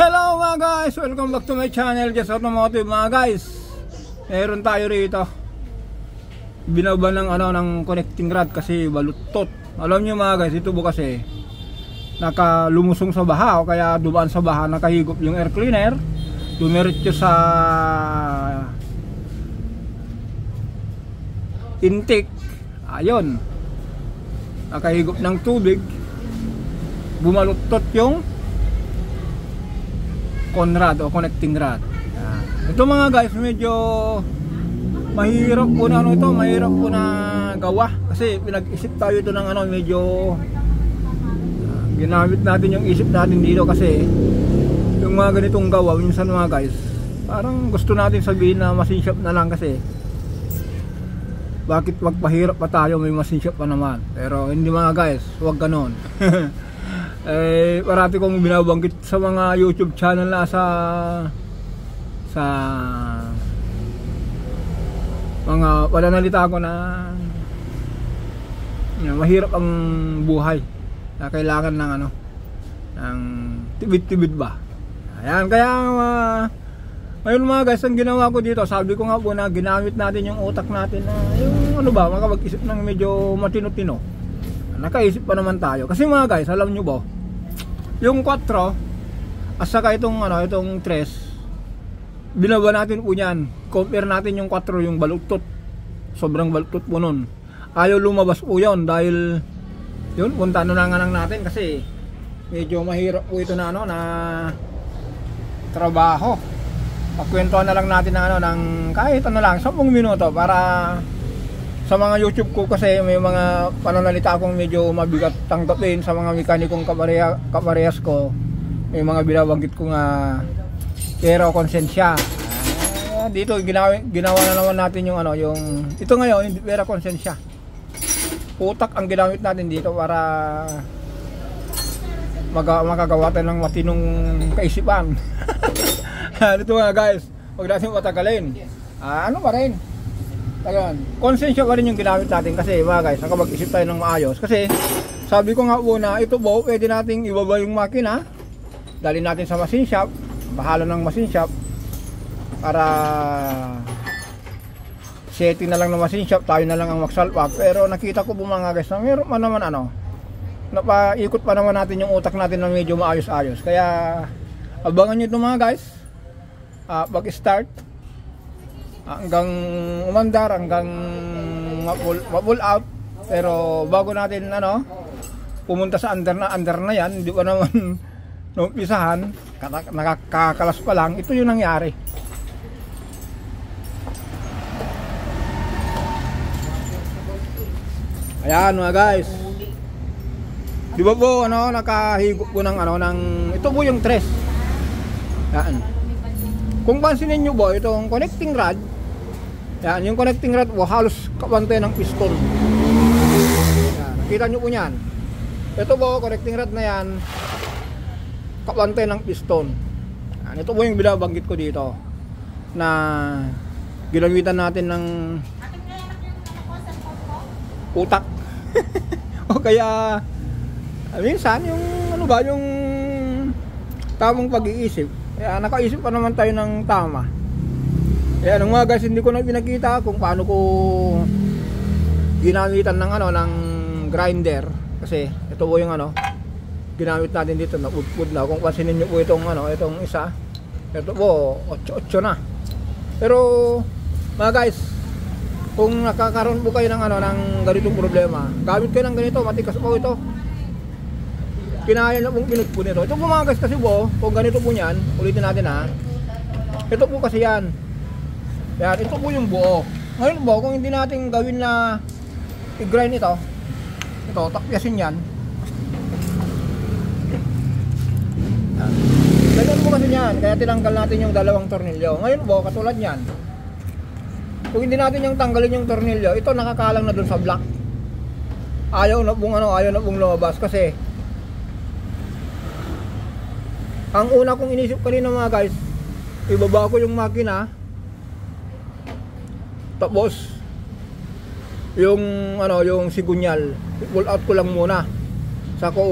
Hello mga guys! Welcome back to my channel, Just Automotive mga guys. Meron tayo rito binaba ng ng connecting rod kasi balutot. Alam nyo mga guys, ito po kasi nakalumusong sa baha o kaya dumaan sa baha, nakahigop yung air cleaner, dumiretso sa intake. Ayun, nakahigop ng tubig, bumalutot yung conrod o connecting rod. Ito mga guys, medyo mahirap po na mahirap po na gawa kasi pinag-isip tayo ito ng medyo ginamit natin yung isip natin dito kasi yung mga ganitong gawa minsan mga guys, parang gusto natin sabihin na machine shop na lang kasi bakit magpahirap pa tayo, may machine shop pa naman. Pero hindi mga guys, huwag ganon. Parati kong binabanggit sa mga YouTube channel na sa mga pananalita ko na mahirap ang buhay, na kailangan ng ng tibid-tibid ba. Ayan, kaya ngayon mga guys, ang ginawa ko dito, sabi ko nga po na ginamit natin yung utak natin na yung makapag-isip ng medyo matino-tino. Nakaisip pa naman tayo kasi mga guys, alam nyo ba yung 4 at saka itong itong 3, binaba natin po yan. Compare natin yung 4, yung balutot, sobrang balutot po nun, ayaw lumabas po yun dahil yun, punta na nga lang natin kasi medyo mahirap po ito na na trabaho. Pagkwentuhan na lang natin ng kahit lang 10 minuto para sa mga YouTube ko kasi may mga pananalita akong medyo mabigat tanggapin sa mga mekanikong kaparehas ko. May mga binabanggit ko nga pero konsensya. Dito ginawa na naman natin yung yung ito ngayon, hindi pero konsensya. Utak ang ginamit natin dito para makagawa tayo ng matinong kaisipan. Dito nga guys, huwag natin matagalin. Pa rin? Ayun, konsensya pa rin yung ginamit natin kasi mga guys, nakapag-isip tayo ng maayos kasi sabi ko nga po na ito po pwede nating ibaba yung makina, dali natin sa machine shop, bahala ng machine shop para setting na lang ng machine shop, tayo na lang ang magsalpak. Pero nakita ko po mga guys na meron pa naman napaikot pa naman natin yung utak natin na medyo maayos-ayos. Kaya abangan nyo ito mga guys, pag-start hanggang umandar, hanggang ma-pull out. Pero bago natin pumunta sa under na yan, hindi pa naman umpisahan, nakakakalas pa lang, ito yung nangyari. Ayan mga guys, di ba po nakahigop po ng ito po yung 3. Yan, kung pansinin nyo po itong connecting rod, yan, yung connecting rod po halos kapantay ng piston. Yan, nakita nyo po yan. Ito po, connecting rod na yan, kapantay ng piston. Yan, ito po yung binabanggit ko dito na ginamitan natin ng utak. O kaya minsan yung yung tamang pag-iisip. Kaya nakaisip pa naman tayo ng tama. Kaya mga guys, hindi ko na pinakita kung paano ko ginamitan ng ng grinder kasi ito po yung ginamit natin dito na udpud na. Kung pansinin niyo po itong itong isa, ito po 8-8 na. Pero mga guys, kung nakakaroon po kayo ng ng ganitong problema, gamit kayo ng ganito, matikas po ito. Kinaya na pong pinut po nito. Ito po mga guys kasi po, kung ganito po yan, ulitin natin ito po kasi yan. Yan, ito po yung buo. Ngayon po, kung hindi natin gawin na i-grind ito, takyasin yan. Yan. Ganyan po kasi yan, kaya tinanggal natin yung 2 tornilyo. Ngayon po, katulad yan, kung hindi natin yung tanggalin yung tornilyo, ito nakakalang na dun sa block. Ayaw na pong lumabas kasi ang una kong inisip kanina mga guys, ibaba ko yung makina, tapos yung yung sigunyal, pull out ko lang muna, saka ko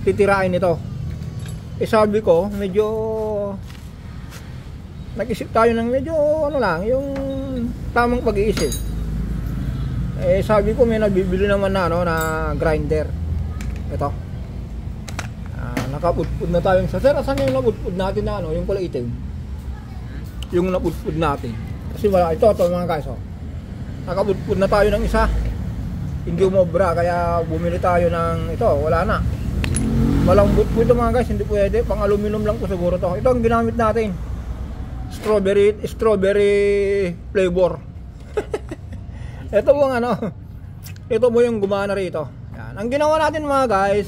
titirain ito. sabi ko, medyo nag-isip tayo ng medyo ano lang, yung tamang pag-iisip. Sabi ko may nabibili naman na ano, na grinder. Ito. Nakapudpud na tayo sa sir. Asan yung napudpud natin na ano, yung kulay itim? Yung napudpud natin. Kasi wala ito mga guys, oh. Nakapudpud na tayo ng isa. Hindi umobra kaya bumili tayo ng ito, wala na. Walang budpud ito mga guys, hindi pwede. Pang aluminum lang po siguro to. Ito ang ginamit natin. Strawberry flavor. Ito po ang ano. Ito po yung gumana rito. Yan. Ang ginawa natin mga guys,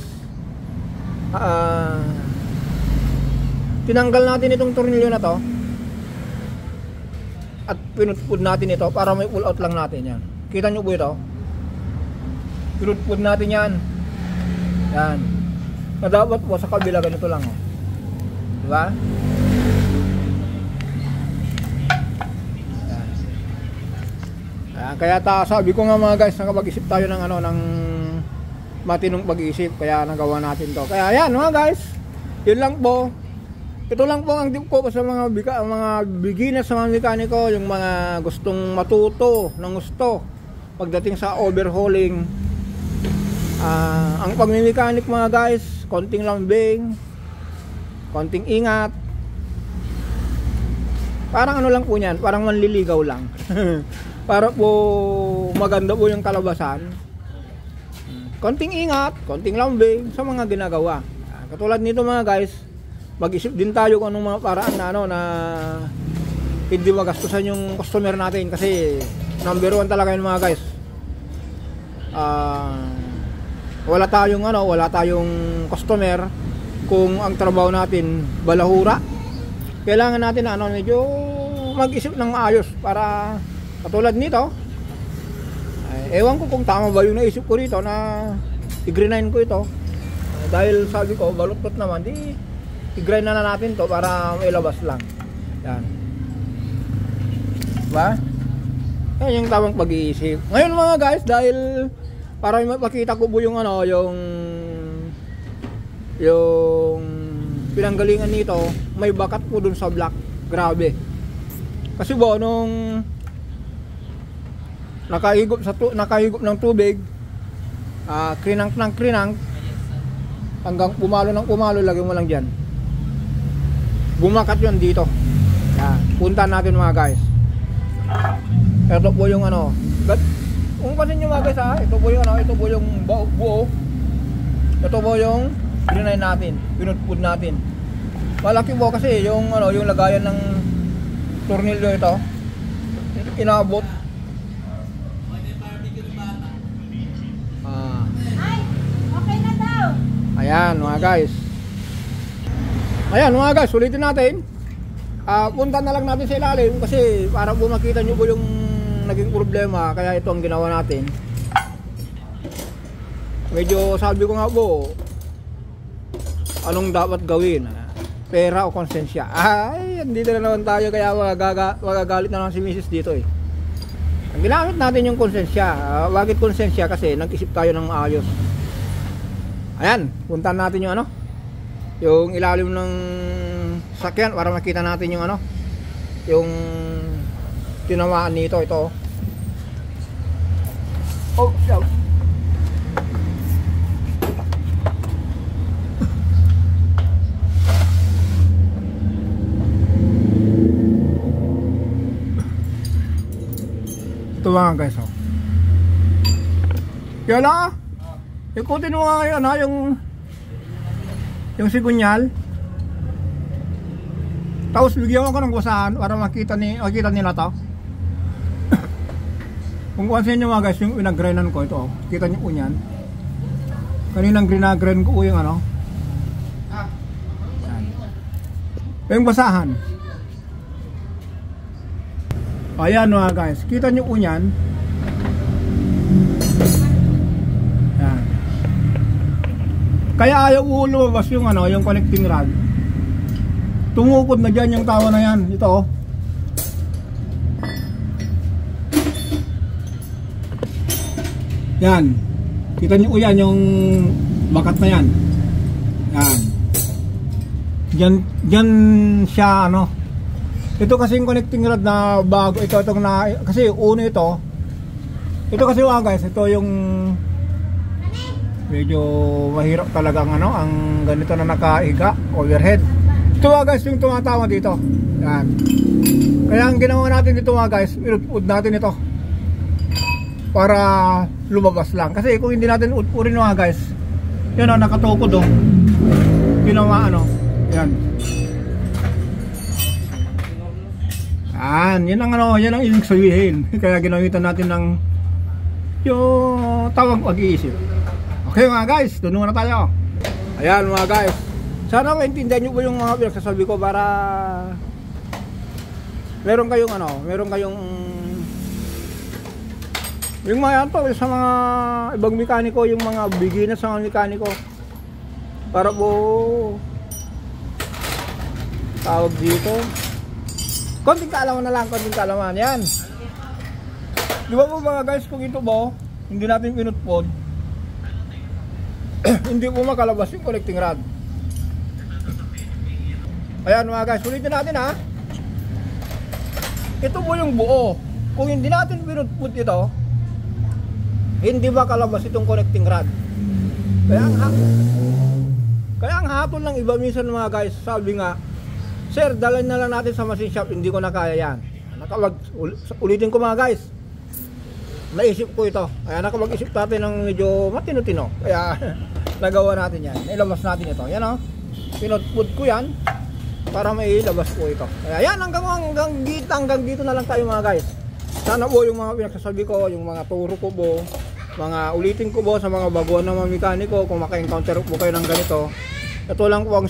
tinanggal natin itong tornilyo na to at pinutpud natin ito para may pull out lang natin yan. Kita nyo po ito, pinutpud natin yan. Yan na dapat po sa kabila ganito lang, oh. Diba? Yan. Kaya sabi ko nga mga guys, nakapag-isip tayo ng ano, ng matinong pag-iisip, kaya nagawa natin to. Kaya yan mga guys, yun lang po. Ito lang po ang tip ko sa mga beginners, sa mga mekaniko, yung mga gustong matuto ng gusto pagdating sa overhauling. Ang pagmimekanik mga guys, konting lambing, konting ingat. Parang ano lang po yan, parang manliligaw lang. Para po maganda po yung kalabasan. Konting ingat, konting lambing sa mga ginagawa. Katulad nito mga guys, mag-isip din tayo kung anong mga paraan na ano, na hindi magastusan yung customer natin, kasi number 1 talaga yun mga guys. Wala tayong customer kung ang trabaho natin balahura. Kailangan natin na ano, medyo mag-isip ng maayos para katulad nito. Ewan ko kung tama ba yung naisip ko rito na i-grind ko ito. Dahil sabi ko, balot-tot naman, di i-grind na natin to para may labas lang. Yan. Diba? Yan yung tamang pag-iisip. Ngayon mga guys, dahil para mapakita ko po yung ano, yung pinanggalingan nito, may bakat po dun sa block. Grabe. Kasi po, nung nakahigop ng tubig, krinang hanggang pumalo, lagyan mo lang dyan, bumakat yun dito. Yan, punta natin mga guys. Ito po yung ano, kung pasin nyo mga guys, ito po yung ano, ito po yung buo, ito po yung grinay natin, pinutpud natin. Malaki po kasi yung ano, yung lagayan ng tornilyo ito, inabot. Ayan mga guys. Ayan mga guys, ulitin natin. Punta na lang natin sa ilalim kasi para po makita nyo po yung naging problema. Kaya ito ang ginawa natin. Medyo sabi ko nga po, anong dapat gawin? Pera o konsensya? Ay, dito na naman tayo, kaya magagalit na lang si Mrs. dito eh. Ang ginamit natin yung konsensya. Bakit konsensya? Kasi nag-isip tayo ng ayos. Ayan, puntahan natin yung ano, yung ilalim ng sakyan para makita natin yung ano, yung tinamaan nito. Ito. Oh, shout. Ito mga guys, oh. Kaya lang, ikutin mo nga yun, yung sigunyal. Tapos bigyan ko ng basahan para makita nila to. Kung kuwansin nyo mga guys, yung pinag-grainan ko ito, kita nyo po yan. Kaninang grinagren ko yung ano, yung basahan. Ayan mga guys, kita nyo po yan. Yan. Kaya ayaw lumabas yung ano, yung connecting rod. Tumukod na dyan yung tawa na yan. Ito oh. Yan. Kita nyo po yan, yung bakat na yan. Yan. Diyan siya ano. Ito kasi yung connecting rod na bago. Ito itong na kasi uno ito. Ito kasi mga guys, ito yung medyo mahirap talagang ano, ang ganito na nakahiga, overhead. Ito mga guys yung tumatawa dito. Yan. Kaya ang ginawa natin dito mga guys, iud natin ito para lumabas lang. Kasi kung hindi natin urin mga guys, yun o, nakatukod o. Ginawa ano, yan. Yan ang ano, yan ang ibig sabihin. Kaya ginamitan natin ng yung tawag pag-iisip. Okay mga guys, doon muna tayo. Ayan mga guys, sana maintindihan nyo po yung mga pinagsasabi ko para meron kayong ano, meron kayong yung mga to sa mga ibang mekaniko, yung mga beginner sa mga mekaniko, para po tawag dito konting kaalaman na lang, konting kaalaman. Yan, di ba po mga guys, kung ito po hindi natin pinutpod, hindi po makalabas yung connecting rod. Ayan mga guys, ulitin natin ha. Ito po yung buo. Kung hindi natin pinutpod ito, hindi makalabas itong connecting rod. Kaya ang hatol ng iba minsan mga guys, sabi nga, sir, dalhin na lang natin sa machine shop, hindi ko na kaya yan. Ulitin ko mga guys, naisip ko ito. Kaya nakapag-isip natin ng medyo matino-tino. Kaya nagawa natin yan. Ilabas natin ito. Yan o. Pinutpod ko yan para may ilabas ko ito. Kaya yan, hanggang dito na lang tayo mga guys. Sana po yung mga pinagsasabi ko, yung mga turo ko po, mga ulitin ko po sa mga baguhan ng mga mekaniko, kung maka-encounter po kayo ng ganito, ito lang po ang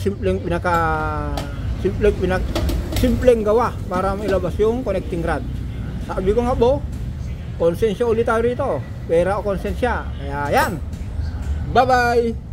simpleng gawa para mailabas yung connecting rod. Sabi ko nga po, konsensya ulit tayo rito. Pera o konsensya. Kaya yan. Bye bye.